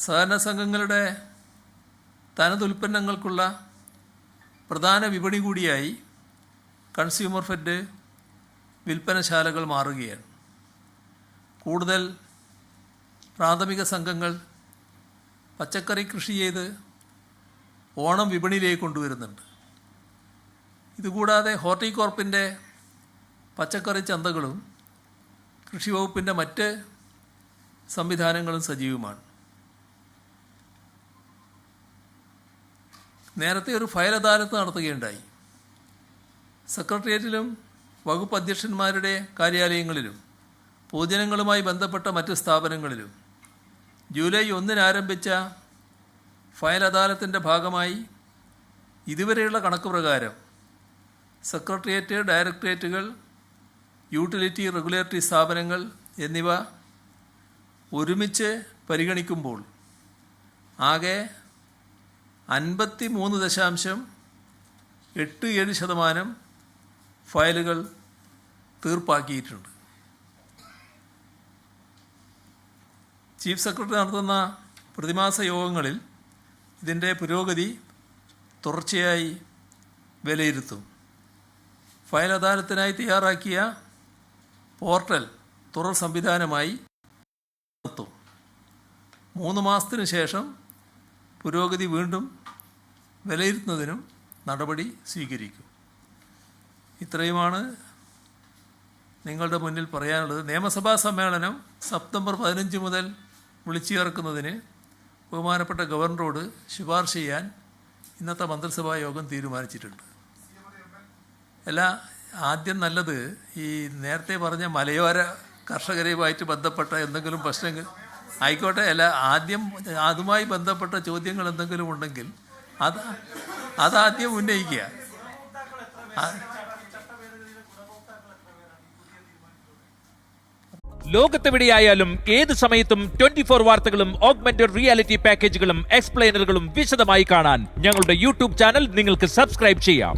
സഹകരണ സംഘങ്ങളുടെ തനതുൽപ്പന്നങ്ങൾക്കുള്ള പ്രധാന വിപണി കൂടിയായി കൺസ്യൂമർ ഫെഡ് വിൽപ്പനശാലകൾ മാറുകയാണ്. കൂടുതൽ പ്രാഥമിക സംഘങ്ങൾ പച്ചക്കറി കൃഷി ചെയ്ത് ഓണം വിപണിയിലേക്ക് കൊണ്ടുവരുന്നുണ്ട്. ഇതുകൂടാതെ ഹോർട്ടികോർപ്പിൻ്റെ പച്ചക്കറി ചന്തകളും കൃഷി വകുപ്പിൻ്റെ മറ്റ് സംവിധാനങ്ങളും സജീവമാണ്. നേരത്തെ ഒരു ഫയൽ അദാലത്ത് നടത്തുകയുണ്ടായി. സെക്രട്ടേറിയറ്റിലും വകുപ്പ് അധ്യക്ഷന്മാരുടെ കാര്യാലയങ്ങളിലും പൊതുജനങ്ങളുമായി ബന്ധപ്പെട്ട മറ്റ് സ്ഥാപനങ്ങളിലും ജൂലൈ 1 ആരംഭിച്ച ഫയൽ അദാലത്തിൻ്റെ ഭാഗമായി ഇതുവരെയുള്ള കണക്ക് പ്രകാരം സെക്രട്ടേറിയറ്റ്, ഡയറക്ടറേറ്റുകൾ, യൂട്ടിലിറ്റി റെഗുലേറ്ററി സ്ഥാപനങ്ങൾ എന്നിവ ഒരുമിച്ച് പരിഗണിക്കുമ്പോൾ ആകെ 53.87% ഫയലുകൾ തീർപ്പാക്കിയിട്ടുണ്ട്. ചീഫ് സെക്രട്ടറി നടത്തുന്ന പ്രതിമാസ യോഗങ്ങളിൽ ഇതിൻ്റെ പുരോഗതി തുടർച്ചയായി വിലയിരുത്തും. ഫയൽ അദാലത്തിനായി തയ്യാറാക്കിയ പോർട്ടൽ തുടർ സംവിധാനമായി നിർത്തും. 3 മാസത്തിന് ശേഷം പുരോഗതി വീണ്ടും വിലയിരുത്തുന്നതിനും നടപടി സ്വീകരിക്കും. ഇത്രയുമാണ് നിങ്ങളുടെ മുന്നിൽ പറയാനുള്ളത്. നിയമസഭാ സമ്മേളനം സെപ്റ്റംബർ 15 മുതൽ വിളിച്ചു ചേർക്കുന്നതിന് ബഹുമാനപ്പെട്ട ഗവർണറോട് ശുപാർശ ചെയ്യാൻ ഇന്നത്തെ മന്ത്രിസഭാ യോഗം തീരുമാനിച്ചിട്ടുണ്ട്. ആദ്യം നല്ലത് ഈ നേരത്തെ പറഞ്ഞ മലയോര കർഷകരുമായിട്ട് ബന്ധപ്പെട്ട എന്തെങ്കിലും പ്രശ്നങ്ങൾ ആയിക്കോട്ടെ, ആദ്യം അതുമായി ബന്ധപ്പെട്ട ചോദ്യങ്ങൾ എന്തെങ്കിലും ഉണ്ടെങ്കിൽ അതാദ്യം ഉന്നയിക്കുക. ലോകത്തെവിടെയായാലും ഏത് സമയത്തും 24 വാർത്തകളും ഓഗ്മെന്റഡ് റിയാലിറ്റി പാക്കേജുകളും എക്സ്പ്ലെയിനറുകളും വിശദമായി കാണാൻ ഞങ്ങളുടെ യൂട്യൂബ് ചാനൽ നിങ്ങൾക്ക് സബ്സ്ക്രൈബ് ചെയ്യാം.